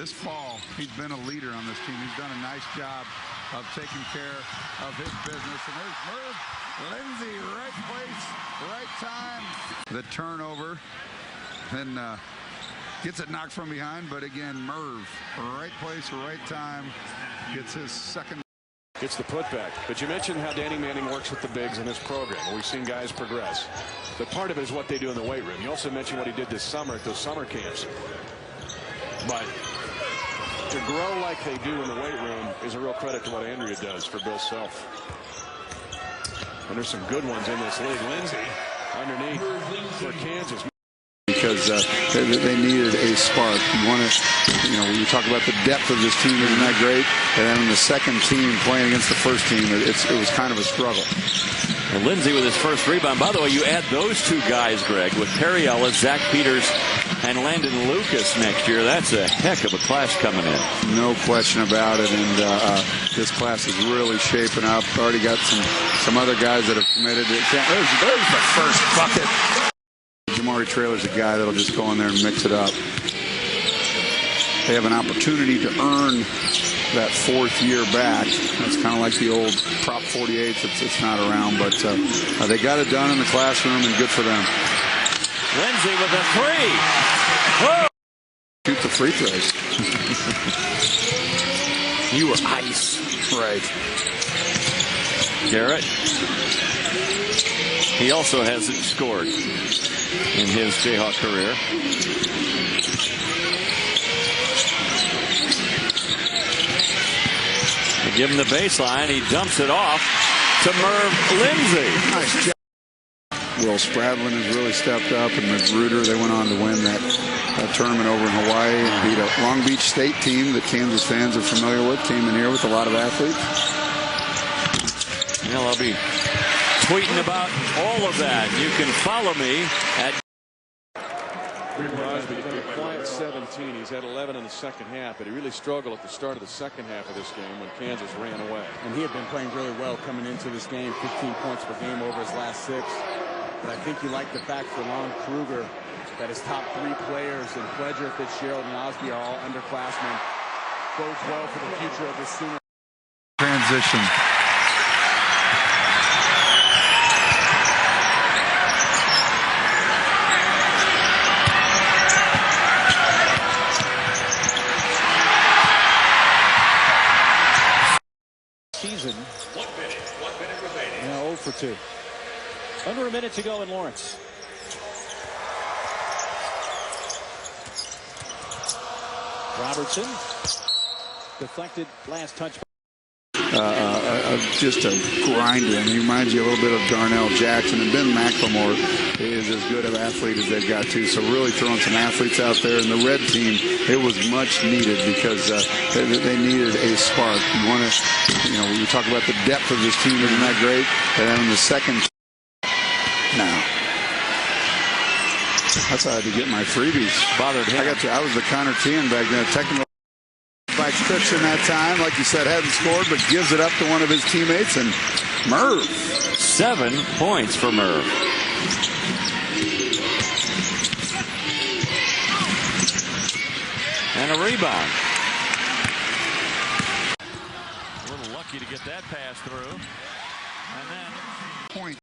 this fall, he's been a leader on this team. He's done a nice job of taking care of his business. And there's Merv Lindsay, right place, right time. The turnover, then gets it knocked from behind, but again, Merv, right place, right time, gets his second. Gets the putback. But you mentioned how Danny Manning works with the bigs in his program. We've seen guys progress. But part of it is what they do in the weight room. You also mentioned what he did this summer at those summer camps. But to grow like they do in the weight room is a real credit to what Andrea does for Bill Self. And there's some good ones in this league. Lindsay underneath for Kansas. Because they needed a spark. You want to, when you talk about the depth of this team, isn't that great? And then the second team playing against the first team, it was kind of a struggle. And Lindsay with his first rebound. By the way, you add those two guys, Greg, with Perry Ellis, Zach Peters, and Landon Lucas next year. That's a heck of a class coming in. No question about it. And this class is really shaping up. Already got some other guys that have committed. There's the first bucket. Jamari Traylor's a guy that'll just go in there and mix it up. They have an opportunity to earn that fourth year back. That's kind of like the old Prop 48. It's not around, but they got it done in the classroom, and good for them. Lindsay with a three. Whoa. Shoot the free throws. You were ice. Right. Garrett. He also hasn't scored in his Jayhawk career. They give him the baseline. He dumps it off to Merv Lindsay. Nice job. Will Spradlin has really stepped up, and Magruder, they went on to win that tournament over in Hawaii and beat a Long Beach State team that Kansas fans are familiar with. Came in here with a lot of athletes. Well, I'll be tweeting about all of that. You can follow me at Crosby, he's been a quiet 17. He's had 11 in the second half, but he really struggled at the start of the second half of this game when Kansas ran away. And he had been playing really well coming into this game, 15 points per game over his last 6. But I think you like the fact for Lon Kruger that his top 3 players in Pledger, Fitzgerald, and Osby are all underclassmen. Bodes well for the future of this Sooner. Transition. Season. 1 minute remaining. Now 0 for 2. Under a minute to go in Lawrence. Robertson deflected last touch. Just a grinder, and he reminds you a little bit of Darnell Jackson, and Ben McLemore is as good of an athlete as they've got too. So really throwing some athletes out there. And the red team, it was much needed because they needed a spark. You want to, when you talk about the depth of this team, isn't that great? And then in the second, now. That's how I had to get my freebies. Bothered him. I was the Connor Tien back then. Technical by Strickson that time, like you said, hadn't scored, but gives it up to one of his teammates, and Merv. 7 points for Merv. And a rebound. A little lucky to get that pass through. And then point.